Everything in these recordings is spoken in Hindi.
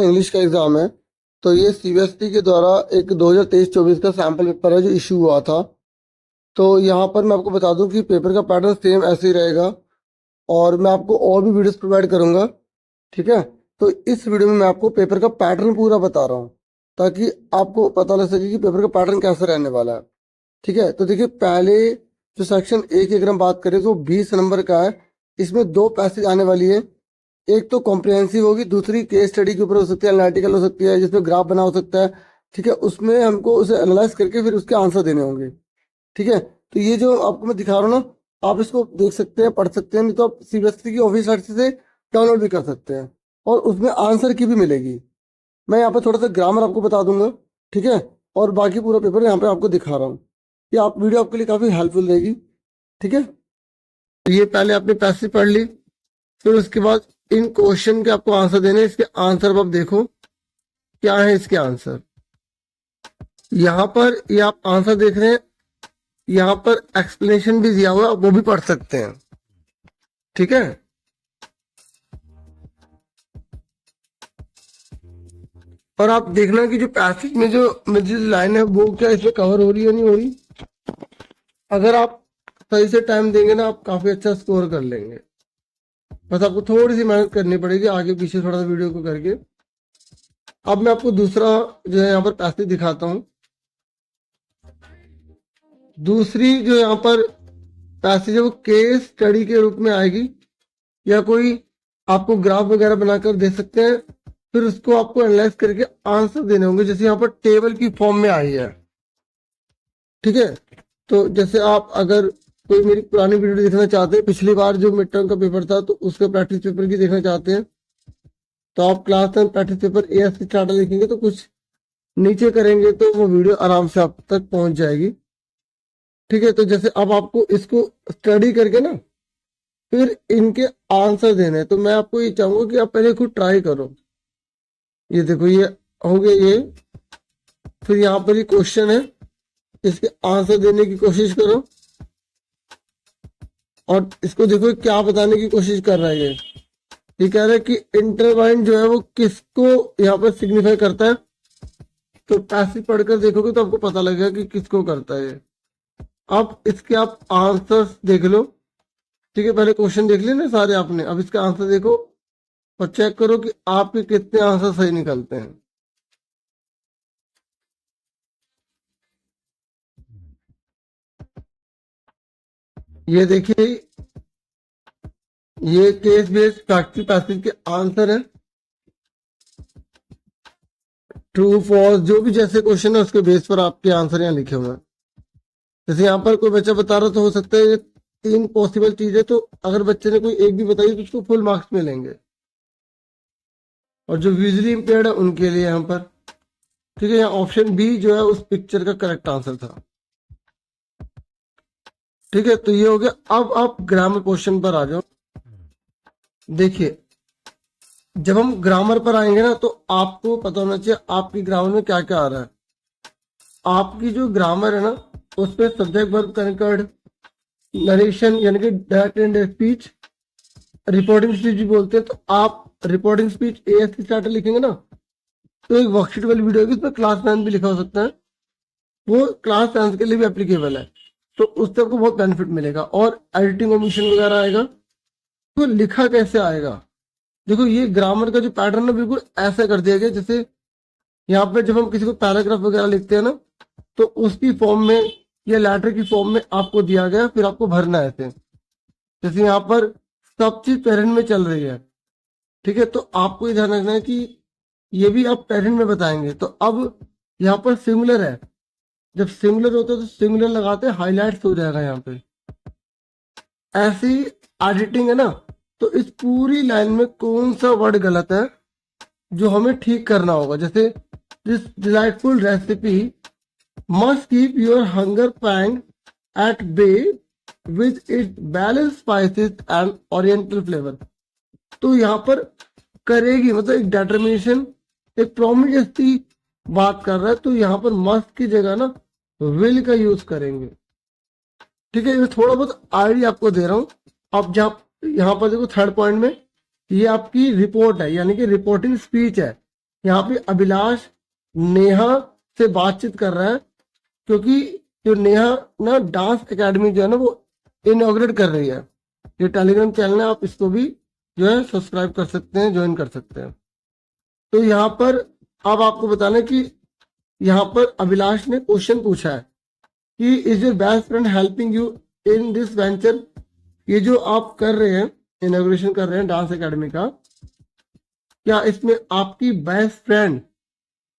इंग्लिश का एग्ज़ाम है। तो ये सीबीएसई के द्वारा एक 2023-24 का सैम्पल पेपर है जो इशू हुआ था। तो यहाँ पर मैं आपको बता दूं कि पेपर का पैटर्न सेम ऐसे ही रहेगा और मैं आपको और भी वीडियोस प्रोवाइड करूँगा, ठीक है। तो इस वीडियो में मैं आपको पेपर का पैटर्न पूरा बता रहा हूँ ताकि आपको पता लग सके कि पेपर का पैटर्न कैसे रहने वाला है, ठीक है। तो देखिए, पहले जो सेक्शन ए की अगर हम बात करें तो 20 नंबर का है। इसमें दो पैसेज आने वाली है, एक तो कॉम्प्रिहेंसिव होगी, दूसरी केस स्टडी के ऊपर हो सकती है, एनालिटिकल हो सकती है, जिसमें ग्राफ बना हो सकता है, ठीक है। उसमें हमको उसे एनालाइज करके फिर उसके आंसर देने होंगे, ठीक है। तो ये जो आपको मैं दिखा रहा हूँ ना, आप इसको देख सकते हैं, पढ़ सकते हैं, नहीं तो आप सीबीएसई की ऑफिशियल साइट से डाउनलोड भी कर सकते हैं और उसमें आंसर की भी मिलेगी। मैं यहाँ पर थोड़ा सा ग्रामर आपको बता दूंगा, ठीक है, और बाकी पूरा पेपर यहाँ पे आपको दिखा रहा हूँ। ये आप वीडियो आपके लिए काफ़ी हेल्पफुल रहेगी, ठीक है। तो ये पहले आपने पैसेज पढ़ ली, फिर उसके बाद इन क्वेश्चन के आपको आंसर देने, इसके आंसर आप देखो क्या है इसके आंसर। यहाँ पर ये आप आंसर देख रहे हैं, यहाँ पर एक्सप्लेनेशन भी दिया हुआ है, वो भी पढ़ सकते हैं, ठीक है। और आप देखना कि जो पैसेज में जो लाइन है वो क्या इसमें कवर हो रही है नहीं हो रही। अगर आप सही से टाइम देंगे ना, आप काफी अच्छा स्कोर कर लेंगे। बस आपको थोड़ी सी मेहनत करनी पड़ेगी आगे पीछे थोड़ा सा वीडियो को करके। अब मैं आपको दूसरा जो है यहाँ पर पैसेज दिखाता हूँ। दूसरी जो यहाँ पर पैसेज है वो केस स्टडी के रूप में आएगी, या कोई आपको ग्राफ वगैरह बनाकर दे सकते हैं, फिर उसको आपको एनालाइज करके आंसर देने होंगे, जैसे यहाँ पर टेबल की फॉर्म में आई है, ठीक है। तो जैसे आप अगर कोई मेरी पुरानी वीडियो देखना चाहते हैं, पिछली बार जो मिड टर्म का पेपर था तो उसका प्रैक्टिस पेपर की देखना चाहते हैं, तो आप class 10 practice paper AS starter लिखेंगे तो कुछ नीचे करेंगे तो वो वीडियो आराम से आप तक पहुंच जाएगी, ठीक है। तो जैसे अब आपको इसको स्टडी करके ना फिर इनके आंसर देने हैं, तो मैं आपको ये चाहूंगा कि आप पहले खुद ट्राई करो। ये देखो, ये हो गए ये, फिर यहाँ पर ये क्वेश्चन है, इसके आंसर देने की कोशिश करो और इसको देखो क्या बताने की कोशिश कर रहा है। ये कह रहा है कि इंटरवाइन जो है वो किसको यहाँ पर सिग्निफाई करता है। तो पैसेज पढ़कर देखोगे तो आपको पता लगेगा कि किसको करता है ये। अब इसके आप आंसर्स देख लो, ठीक है। पहले क्वेश्चन देख लिए ना सारे आपने, अब इसका आंसर देखो और चेक करो कि आपके कितने आंसर सही निकलते हैं। ये देखिए, ये केस बेस्ड प्रैक्टिस पैसेज के आंसर है, ट्रू फॉल्स जो भी जैसे क्वेश्चन है उसके बेस पर आपके आंसर यहाँ लिखे हुए हैं। जैसे यहाँ पर कोई बच्चा बता रहा तो हो सकता है ये 3 पॉसिबल चीज है, तो अगर बच्चे ने कोई एक भी बताई तो उसको फुल मार्क्स मिलेंगे, और जो विजुअली इम्पेयर्ड है उनके लिए यहाँ पर, ठीक है। यहाँ ऑप्शन बी जो है उस पिक्चर का करेक्ट आंसर था, ठीक है। तो ये हो गया। अब आप ग्रामर क्वेश्चन पर आ जाओ। देखिए, जब हम ग्रामर पर आएंगे ना तो आपको पता होना चाहिए आपकी ग्रामर में क्या क्या आ रहा है। आपकी जो ग्रामर है ना उसमें सब्जेक्ट वर्ब कनकर्ड, नरेशन यानी कि direct and speech, reporting speech भी बोलते हैं। तो आप रिपोर्टिंग स्पीच AS स्टार्टर लिखेंगे ना तो एक वर्कशीट वाली वीडियो होगी, उसमें क्लास 9 भी लिखा हो सकता है, वो क्लास 10 के लिए भी एप्लीकेबल है, तो उससे आपको बहुत बेनिफिट मिलेगा। और एडिटिंग ओमिशन वगैरह आएगा। तो लिखा कैसे आएगा, देखो ये ग्रामर का जो पैटर्न है बिल्कुल ऐसा कर दिया गया, जैसे यहाँ पे जब हम किसी को पैराग्राफ वगैरह लिखते हैं ना तो उसकी फॉर्म में या लेटर की फॉर्म में आपको दिया गया, फिर आपको भरना है ऐसे। जैसे यहाँ पर सब चीज पैरेंट में चल रही है, ठीक है। तो आपको ये ध्यान रखना है कि ये भी आप पैरेंट में बताएंगे। तो अब यहाँ पर सिमिलर है, जब सिमिलर होता है तो सिमिलर लगाते हाईलाइट्स हो जाएगा यहाँ पे। ऐसी एडिटिंग है ना, तो इस पूरी लाइन में कौन सा वर्ड गलत है जो हमें ठीक करना होगा। जैसे this delightful recipe must keep your hunger pang at bay with its balanced spices and oriental flavor। तो यहाँ पर करेगी मतलब एक डिटर्मिनेशन, एक प्रोमिनेंसी बात कर रहा है, तो यहाँ पर मस्ट की जगह ना विल का यूज करेंगे, ठीक है। मैं थोड़ा बहुत आइडिया आपको दे रहा हूँ। अब जब यहाँ पर देखो थर्ड पॉइंट में ये आपकी रिपोर्ट है यानी कि रिपोर्टिंग स्पीच है, यहाँ पे अभिलाष नेहा से बातचीत कर रहा है, क्योंकि जो नेहा ना डांस एकेडमी जो है ना वो इनॉग्रेट कर रही है। ये टेलीग्राम चैनल है, आप इसको भी जो है सब्सक्राइब कर सकते हैं, ज्वाइन कर सकते हैं। तो यहाँ पर अब आपको बताना कि यहाँ पर अभिलाष ने क्वेश्चन पूछा है कि is your best friend helping you in this venture. ये जो आप कर रहे हैं, इनॉग्रेशन कर रहे हैं डांस एकेडमी का, क्या इसमें आपकी बेस्ट फ्रेंड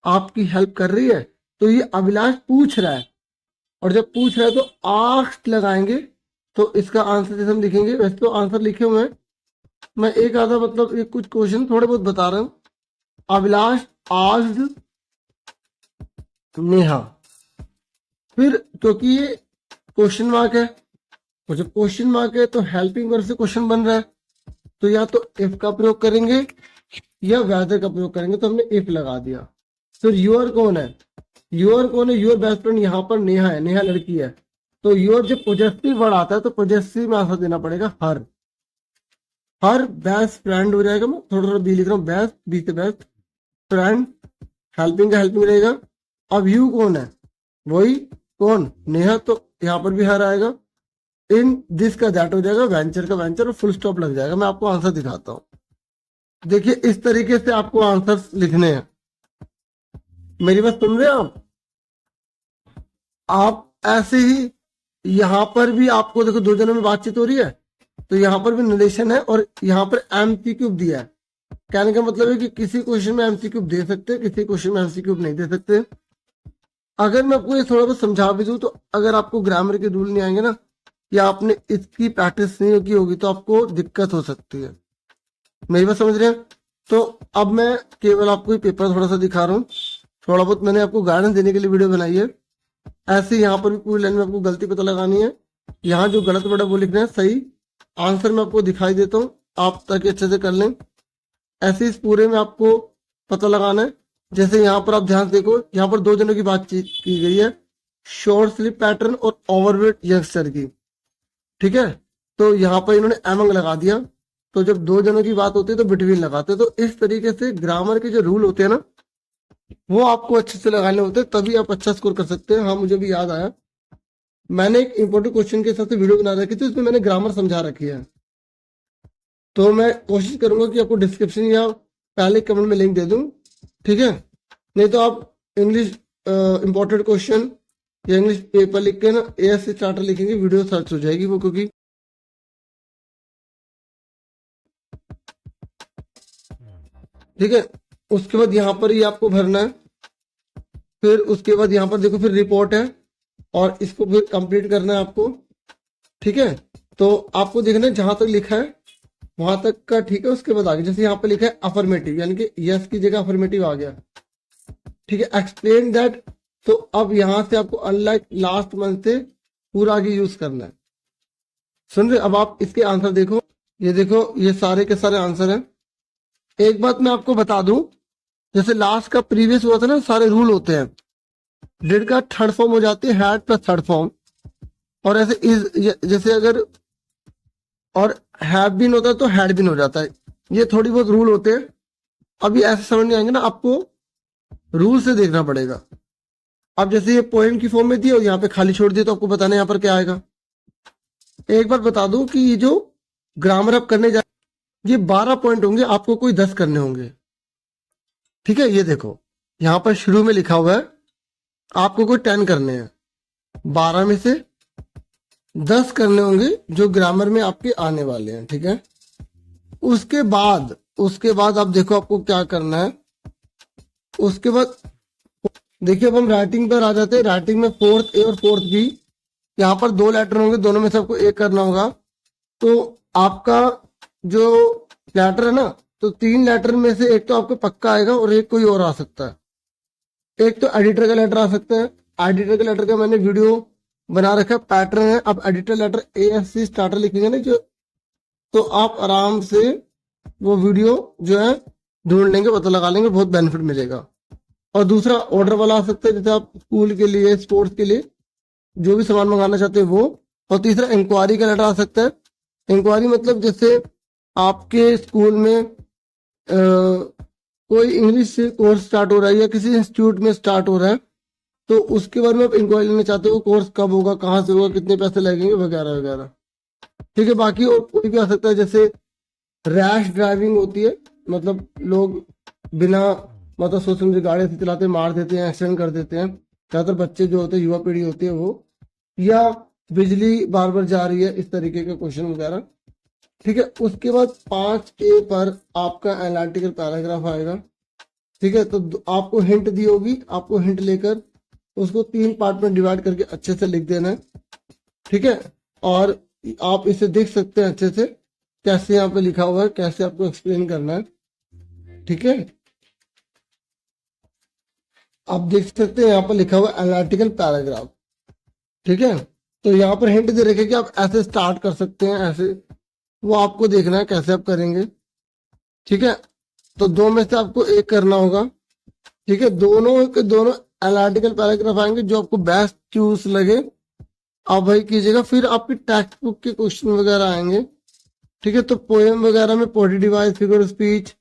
आपकी हेल्प कर रही है? तो ये अभिलाष पूछ रहा है, और जब पूछ रहा है तो आस्क लगाएंगे तो इसका आंसर जैसे हम लिखेंगे, वैसे तो आंसर लिखे हुए हैं, मैं एक आधा मतलब ये कुछ क्वेश्चन थोड़े बहुत बता रहा हूं। अभिलाष आस्क्ड नेहा, फिर क्योंकि ये क्वेश्चन मार्क है, और जब क्वेश्चन मार्क है तो हेल्पिंग वर्ब से क्वेश्चन बन रहा है, तो या तो इफ का प्रयोग करेंगे या वेदर का प्रयोग करेंगे, तो हमने इफ लगा दिया। फिर यूर कौन है? यूर कौन है? यूर बेस्ट फ्रेंड यहाँ पर नेहा है, नेहा लड़की है, तो यूर जब पॉजेसिव वर्ड आता है तो पॉजेसिव में आंसर देना पड़ेगा हर। हर बेस्ट फ्रेंड हो जाएगा, मैं थोड़ा थोड़ा बी लिख रहा हूँ, बेस्ट बी से बेस्ट फ्रेंड, हेल्पिंग का हेल्पिंग रहेगा। अब यू कौन है? वही कौन, नेहा, तो यहाँ पर भी हर आएगा। इन दिस का दैट हो जाएगा, वेंचर का वेंचर, और फुल स्टॉप लग जाएगा। मैं आपको आंसर दिखाता हूँ, देखिए इस तरीके से आपको आंसर लिखने हैं। मेरी बात सुन रहे हैं आप ऐसे ही यहाँ पर भी आपको देखो, दो जनों में बातचीत हो रही है, तो यहाँ पर भी नरेशन है, और यहाँ पर एमसीक्यू दिया है। कहने का मतलब है कि किसी क्वेश्चन में एमसीक्यू दे सकते हैं, किसी क्वेश्चन में एमसीक्यू नहीं दे सकते। अगर मैं आपको ये थोड़ा बहुत समझा भी दूं, तो अगर आपको ग्रामर के रूल नहीं आएंगे ना, या आपने इसकी प्रैक्टिस नहीं की होगी, तो आपको दिक्कत हो सकती है। मेरी बात समझ रहे हैं? तो अब मैं केवल आपको ये पेपर थोड़ा सा दिखा रहा हूँ, थोड़ा बहुत मैंने आपको गाइडेंस देने के लिए वीडियो बनाई है। ऐसे यहाँ पर भी पूरी लाइन में आपको गलती पता लगानी है, यहाँ जो गलत वर्ड है वो लिखना है, सही आंसर मैं आपको दिखाई देता हूँ, आप ताकि अच्छे से कर लें। ऐसे इस पूरे में आपको पता लगाना है। जैसे यहाँ पर आप ध्यान से देखो, यहाँ पर दो जनों की बातचीत की गई है, शॉर्ट स्लीप पैटर्न और ओवरवेट यंगस्टर की, ठीक है। तो यहाँ पर इन्होंने एमंग लगा दिया, तो जब दो जनों की बात होती है तो बिटवीन लगाते हैं। तो इस तरीके से ग्रामर के जो रूल होते हैं ना, वो आपको अच्छे से लगाने होते हैं, तभी आप अच्छा स्कोर कर सकते हैं। हाँ, मुझे भी याद आया, मैंने एक इंपॉर्टेंट क्वेश्चन के हिसाब से वीडियो बना रखी थी, उसमें मैंने ग्रामर समझा रखी है। तो मैं कोशिश करूंगा कि आपको डिस्क्रिप्शन या पहले कमेंट में लिंक दे दूं, ठीक है। नहीं तो आप इंग्लिश इंपॉर्टेंट क्वेश्चन या इंग्लिश पेपर लिख के ना एएससी स्टार्टर लिखेंगे, वीडियो सर्च हो जाएगी वो, क्योंकि ठीक है। उसके बाद यहाँ पर ही आपको भरना है, फिर उसके बाद यहाँ पर देखो फिर रिपोर्ट है, और इसको फिर कंप्लीट करना है आपको, ठीक है। तो आपको देखना है जहां तक लिखा है वहां तक का, ठीक है। उसके बाद आगे जैसे यहाँ पे लिखा है अफर्मेटिव, यानी कि यस की जगह अफर्मेटिव आ गया, ठीक है। एक्सप्लेन दैट, तो अब यहां से आपको अनलाइक लास्ट मंथ से पूरा आगे यूज करना है। सुन रहे? अब आप इसके आंसर देखो, ये देखो ये सारे के सारे आंसर हैं। एक बात मैं आपको बता दूं, जैसे लास्ट का प्रीवियस हुआ था ना, सारे रूल होते हैं, डिड का थर्ड फॉर्म हो जाती है हैड प्लस थर्ड फॉर्म, और ऐसे इज, जैसे अगर और हैव बीन होता है तो हैड बीन हो जाता है। ये थोड़ी बहुत रूल होते हैं, अभी ऐसे समझ नहीं आएंगे ना, आपको रूल से देखना पड़ेगा। अब जैसे ये पॉइंट की फॉर्म में थी और यहाँ पे खाली छोड़ दिया, तो आपको बताना यहाँ पर क्या आएगा। एक बात बता दूं कि ये जो ग्रामर आप करने जा, ये 12 पॉइंट होंगे, आपको कोई 10 करने होंगे, ठीक है। ये देखो यहाँ पर शुरू में लिखा हुआ है आपको कोई 10 करने हैं, 12 में से 10 करने होंगे जो ग्रामर में आपके आने वाले हैं, ठीक है। उसके बाद आप देखो आपको क्या करना है। उसके बाद देखिए अब हम राइटिंग पर आ जाते हैं। राइटिंग में फोर्थ ए और फोर्थ बी, यहाँ पर 2 लेटर होंगे, दोनों में से आपको एक करना होगा। तो आपका जो लेटर है ना, तो 3 लेटर में से एक तो आपको पक्का आएगा और एक कोई और आ सकता है। एक तो एडिटर का लेटर आ सकता है, एडिटर के लेटर का मैंने वीडियो बना रखा, पैटर्न है। अब एडिटर लेटर ASC स्टार्टर लिखेंगे ना जो, तो आप आराम से वो वीडियो जो है ढूंढ लेंगे, पता लगा लेंगे, बहुत बेनिफिट मिलेगा। और दूसरा ऑर्डर वाला आ सकता है, जैसे आप स्कूल के लिए, स्पोर्ट्स के लिए जो भी सामान मंगाना चाहते हैं वो। और तीसरा इंक्वायरी का लेटर आ सकता है। इंक्वायरी मतलब जैसे आपके स्कूल में कोई इंग्लिश से कोर्स स्टार्ट हो रहा है या किसी इंस्टीट्यूट में स्टार्ट हो रहा है, तो उसके बारे में आप इंक्वायरी लेना चाहते हो, कोर्स कब होगा, कहाँ से होगा, कितने पैसे लगेंगे, वगैरह वगैरह। ठीक है, बाकी और कोई भी आ सकता है, जैसे रैश ड्राइविंग होती है, मतलब लोग बिना मतलब सोच समझे गाड़ी ऐसे चलाते, मार देते हैं, एक्सीडेंट कर देते हैं, ज्यादातर बच्चे जो होते हैं, युवा पीढ़ी होती है वो, या बिजली बार बार जा रही है, इस तरीके के क्वेश्चन वगैरह। ठीक है, उसके बाद 5A पर आपका एनालिटिकल पैराग्राफ आएगा। ठीक है, तो आपको हिंट दी होगी, आपको हिंट लेकर उसको 3 पार्ट में डिवाइड करके अच्छे से लिख देना है। ठीक है, और आप इसे देख सकते हैं अच्छे से कैसे यहाँ पे लिखा हुआ है, कैसे आपको एक्सप्लेन करना है। ठीक है, आप देख सकते हैं यहाँ पर लिखा हुआ एनालिटिकल पैराग्राफ। ठीक है, तो यहाँ पर हिंट दे रखे कि आप ऐसे स्टार्ट कर सकते हैं, ऐसे, वो आपको देखना है कैसे आप करेंगे। ठीक है, तो 2 में से आपको एक करना होगा। ठीक है, दोनों के दोनों एनालिटिकल पैराग्राफ आएंगे, जो आपको बेस्ट चूज लगे आप वही कीजिएगा। फिर आपकी टेक्स्ट बुक के क्वेश्चन वगैरह आएंगे। ठीक है, तो पोएम वगैरह में पोएट्री डिवाइस, फिगर स्पीच,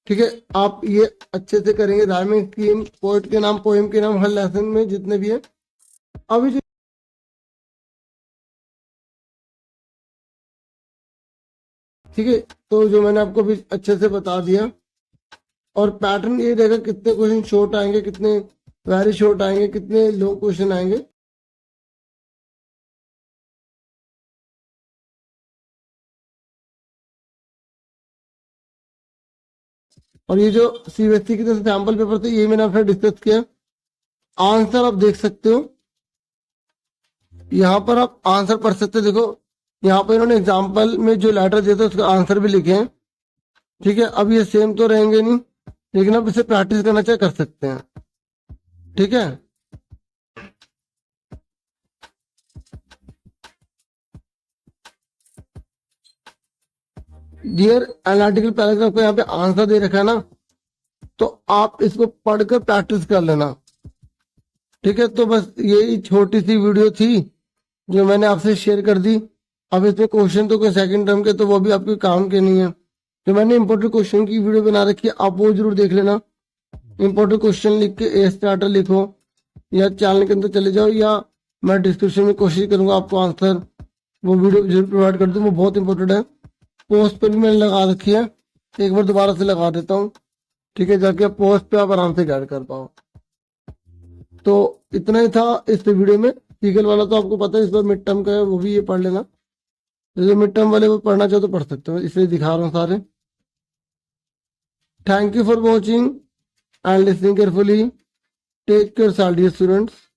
ठीक है, आप ये अच्छे से करेंगे। राइमिंग स्कीम, पोएट के नाम, पोएम के नाम, हर लेसन में जितने भी है। अभी जो ठीक है, तो जो मैंने आपको अभी अच्छे से बता दिया, और पैटर्न ये रहेगा, कितने क्वेश्चन शॉर्ट आएंगे, कितने वेरी शॉर्ट आएंगे, कितने लॉन्ग क्वेश्चन आएंगे। और ये जो सीबीएसई की तरफ सैंपल पेपर थे, ये मैंने आपसे डिस्कस किया। आंसर आप देख सकते हो, यहाँ पर आप आंसर पढ़ सकते हो। देखो यहाँ पर इन्होंने एग्जाम्पल में जो लेटर दिए थे उसका आंसर भी लिखे हैं। ठीक है, अब ये सेम तो रहेंगे नहीं, लेकिन आप इसे प्रैक्टिस करना चाहे कर सकते हैं। ठीक है, डियर एनालिटिकल पैराग्राफ को यहाँ पे आंसर दे रखा है ना, तो आप इसको पढ़कर प्रैक्टिस कर लेना। ठीक है, तो बस यही छोटी सी वीडियो थी जो मैंने आपसे शेयर कर दी। अब इसमें क्वेश्चन तो कोई सेकंड टर्म के, तो वो भी आपके काम के नहीं है। जो मैंने इंपॉर्टेंट क्वेश्चन की वीडियो बना रखी है, आप वो जरूर देख लेना। इंपॉर्टेंट क्वेश्चन लिख के ए स्टार्टर लिखो, या चैनल के अंदर चले जाओ, या मैं डिस्क्रिप्शन में कोशिश करूंगा आपको आंसर वो वीडियो जरूर प्रोवाइड कर दूँ, वो बहुत इंपॉर्टेंट है। पोस्ट पर भी मैंने लगा रखी है, एक बार दोबारा से लगा देता हूँ। ठीक है, जाके पोस्ट पे आप आराम से गाइड कर पाओ। तो इतना ही था इस वीडियो में। सीगल वाला तो आपको पता है, इस बार मिड टर्म का है, वो भी ये पढ़ लेना। जो मिड टर्म वाले वो पढ़ना चाहो तो पढ़ सकते हो, इसलिए दिखा रहा हूँ सारे। Thank you for watching and listening carefully. Take care dear students.